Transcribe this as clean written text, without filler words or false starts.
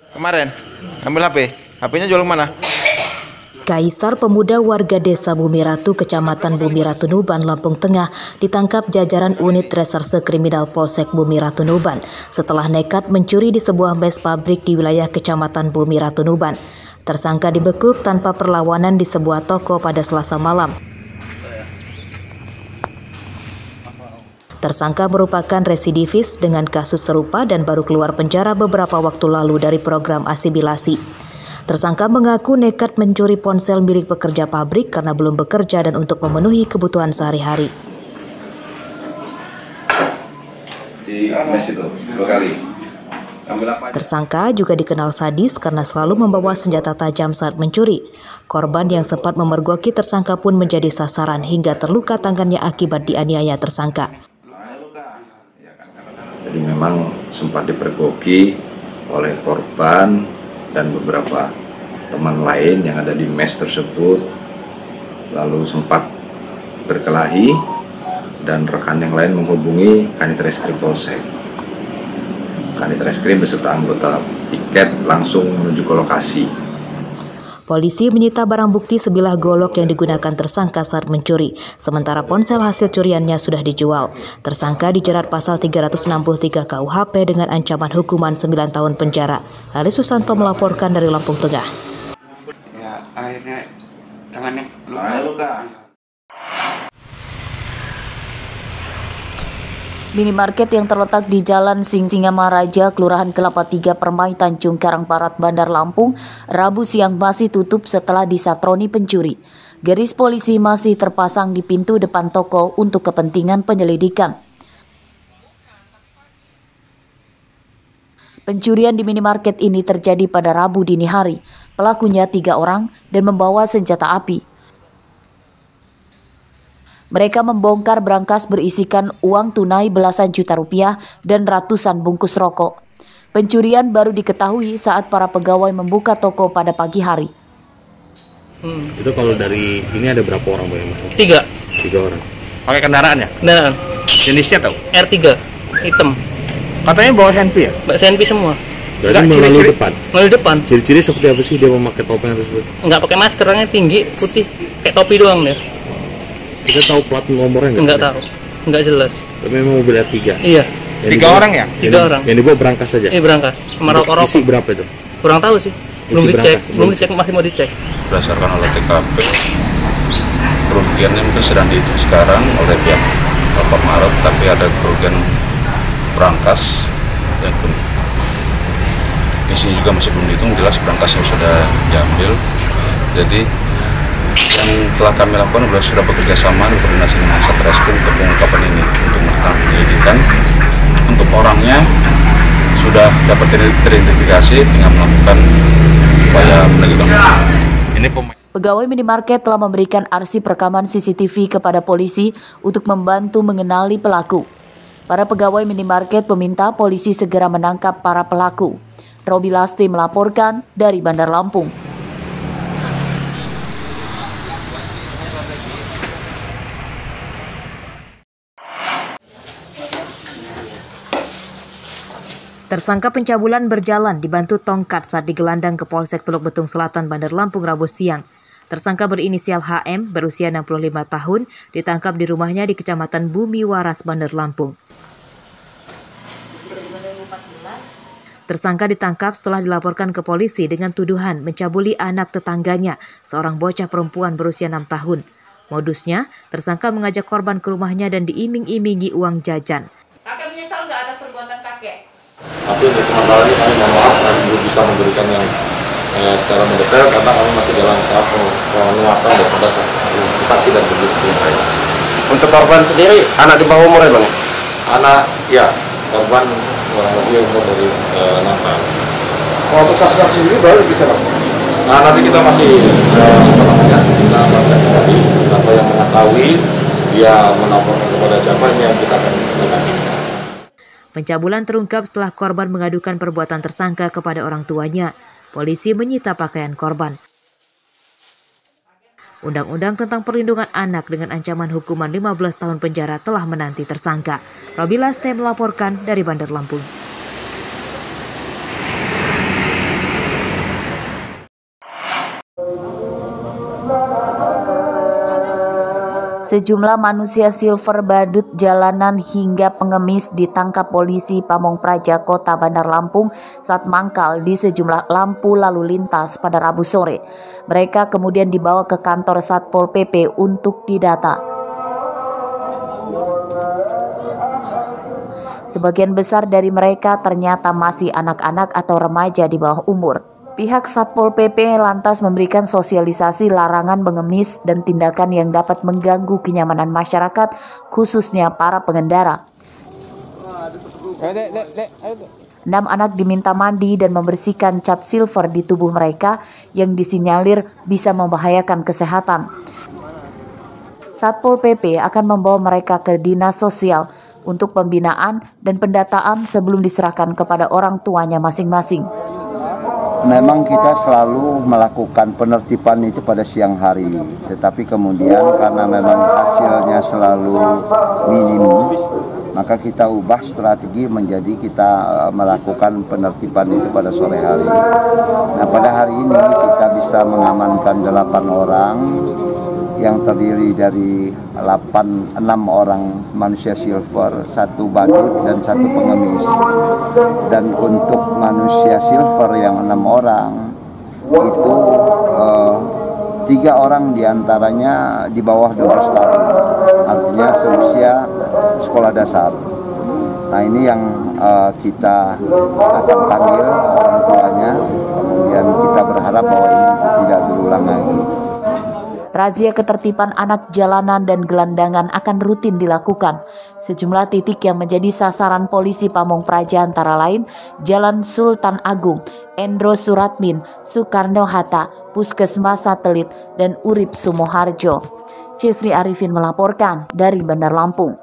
Kemarin ambil HP. HP-nya jual mana? Kaisar, pemuda warga desa Bumi Ratu, Kecamatan Bumi Ratu Nuban, Lampung Tengah, ditangkap jajaran unit reserse kriminal Polsek Bumi Ratu Nuban setelah nekat mencuri di sebuah mes pabrik di wilayah Kecamatan Bumi Ratu Nuban. Tersangka dibekuk tanpa perlawanan di sebuah toko pada Selasa malam. Tersangka merupakan residivis dengan kasus serupa dan baru keluar penjara beberapa waktu lalu dari program asimilasi. Tersangka mengaku nekat mencuri ponsel milik pekerja pabrik karena belum bekerja dan untuk memenuhi kebutuhan sehari-hari. Di mes itu 2 kali. Tersangka juga dikenal sadis karena selalu membawa senjata tajam saat mencuri. Korban yang sempat memergoki tersangka pun menjadi sasaran hingga terluka tangannya akibat dianiaya tersangka. Jadi memang sempat dipergoki oleh korban dan beberapa teman lain yang ada di mes tersebut, lalu sempat berkelahi dan rekan yang lain menghubungi Kanit Reskrim Polsek. Kanit Reskrim beserta anggota piket langsung menuju ke lokasi. Polisi menyita barang bukti sebilah golok yang digunakan tersangka saat mencuri, sementara ponsel hasil curiannya sudah dijual. Tersangka dijerat pasal 363 KUHP dengan ancaman hukuman 9 tahun penjara. Ali Susanto melaporkan dari Lampung Tengah. Ya, akhirnya tangannya luka. Minimarket yang terletak di Jalan Singamaraja, Kelurahan Kelapa 3 Permai, Tanjung Karang Barat, Bandar Lampung, Rabu siang masih tutup setelah disatroni pencuri. Garis polisi masih terpasang di pintu depan toko untuk kepentingan penyelidikan. Pencurian di minimarket ini terjadi pada Rabu dini hari. Pelakunya 3 orang dan membawa senjata api. Mereka membongkar brankas berisikan uang tunai belasan juta rupiah dan ratusan bungkus rokok. Pencurian baru diketahui saat para pegawai membuka toko pada pagi hari. Itu kalau dari ini ada berapa orang, Bang? 3 orang. Pakai kendaraannya? Kendaraan. Jenisnya tahu? R3 hitam. Katanya bawa senpi ya? Mbak senpi semua. Berarti melalui depan. Melalui depan. Ciri-ciri seperti apa sih dia memakai topeng tersebut? Enggak pakai masker, orangnya tinggi, putih, kayak topi doang deh. Kita tahu plat nomornya nggak? Enggak tahu, enggak jelas. Tapi memang mobil R3. Iya. 3 orang ya? 3 orang. Yang dibawa berangkas saja? Iya, berangkas. Sama rokok-rokok. Isi berapa itu? Kurang tahu sih. Belum dicek, masih mau dicek. Berdasarkan olah TKP, kerugian itu sedang dihitung sekarang oleh pihak Alfamart Maret, tapi ada kerugian berangkas dan isinya juga masih belum dihitung. Jelas berangkasnya sudah diambil. Jadi yang telah kami lakukan sudah bekerja sama dan koordinasi dengan Satreskrim untuk pengungkapan ini, untuk melakukan penyelidikan. Untuk orangnya sudah dapat teridentifikasi, tinggal melakukan upaya penegakan. Pegawai minimarket telah memberikan arsip rekaman CCTV kepada polisi untuk membantu mengenali pelaku. Para pegawai minimarket meminta polisi segera menangkap para pelaku. Robi Lasti melaporkan dari Bandar Lampung. Tersangka pencabulan berjalan dibantu tongkat saat digelandang ke Polsek Teluk Betung Selatan, Bandar Lampung, Rabu siang. Tersangka berinisial HM, berusia 65 tahun, ditangkap di rumahnya di Kecamatan Bumi Waras, Bandar Lampung. Tersangka ditangkap setelah dilaporkan ke polisi dengan tuduhan mencabuli anak tetangganya, seorang bocah perempuan berusia 6 tahun. Modusnya, tersangka mengajak korban ke rumahnya dan diiming-imingi uang jajan. Kakek menyesal nggak atas perbuatan kakek? Tapi untuk sementara ini kami mohon maaf, kami belum bisa memberikan yang secara mendetail karena kami masih dalam tahap menguapkan daripada saksi dan bukti yang lain. Untuk korban sendiri, anak di bawah umur ya, Bang? Anak, ya, korban kurang lebih umur dari 6 tahun. Kalau untuk saksi sendiri baru bisa, Bang? Nah, nanti kita masih kita baca kembali siapa yang mengetahui dia melaporkan kepada siapa, ini yang kita akan lakukan. Pencabulan terungkap setelah korban mengadukan perbuatan tersangka kepada orang tuanya. Polisi menyita pakaian korban. Undang-Undang tentang Perlindungan Anak dengan ancaman hukuman 15 tahun penjara telah menanti tersangka. Robi Laste melaporkan dari Bandar Lampung. Sejumlah manusia silver badut jalanan hingga pengemis ditangkap polisi Pamong Praja Kota Bandar Lampung saat mangkal di sejumlah lampu lalu lintas pada Rabu sore. Mereka kemudian dibawa ke kantor Satpol PP untuk didata. Sebagian besar dari mereka ternyata masih anak-anak atau remaja di bawah umur. Pihak Satpol PP lantas memberikan sosialisasi larangan mengemis dan tindakan yang dapat mengganggu kenyamanan masyarakat, khususnya para pengendara. 6 anak diminta mandi dan membersihkan cat silver di tubuh mereka yang disinyalir bisa membahayakan kesehatan. Satpol PP akan membawa mereka ke dinas sosial untuk pembinaan dan pendataan sebelum diserahkan kepada orang tuanya masing-masing. Memang kita selalu melakukan penertiban itu pada siang hari, tetapi kemudian karena memang hasilnya selalu minim, maka kita ubah strategi menjadi kita melakukan penertiban itu pada sore hari. Nah, pada hari ini kita bisa mengamankan 8 orang yang terdiri dari 6 orang manusia silver, 1 badut dan 1 pengemis. Dan untuk manusia silver yang 6 orang itu 3 orang diantaranya di bawah 12 tahun, artinya seusia sekolah dasar. Nah, ini yang kita akan panggil orang tuanya, kemudian kita berharap bahwa ini tidak terulang lagi. Razia ketertiban anak jalanan dan gelandangan akan rutin dilakukan. Sejumlah titik yang menjadi sasaran polisi Pamong Praja antara lain Jalan Sultan Agung, Endro Suratmin, Soekarno-Hatta, Puskesmas Satelit, dan Urip Sumoharjo. Jeffrey Arifin melaporkan dari Bandar Lampung.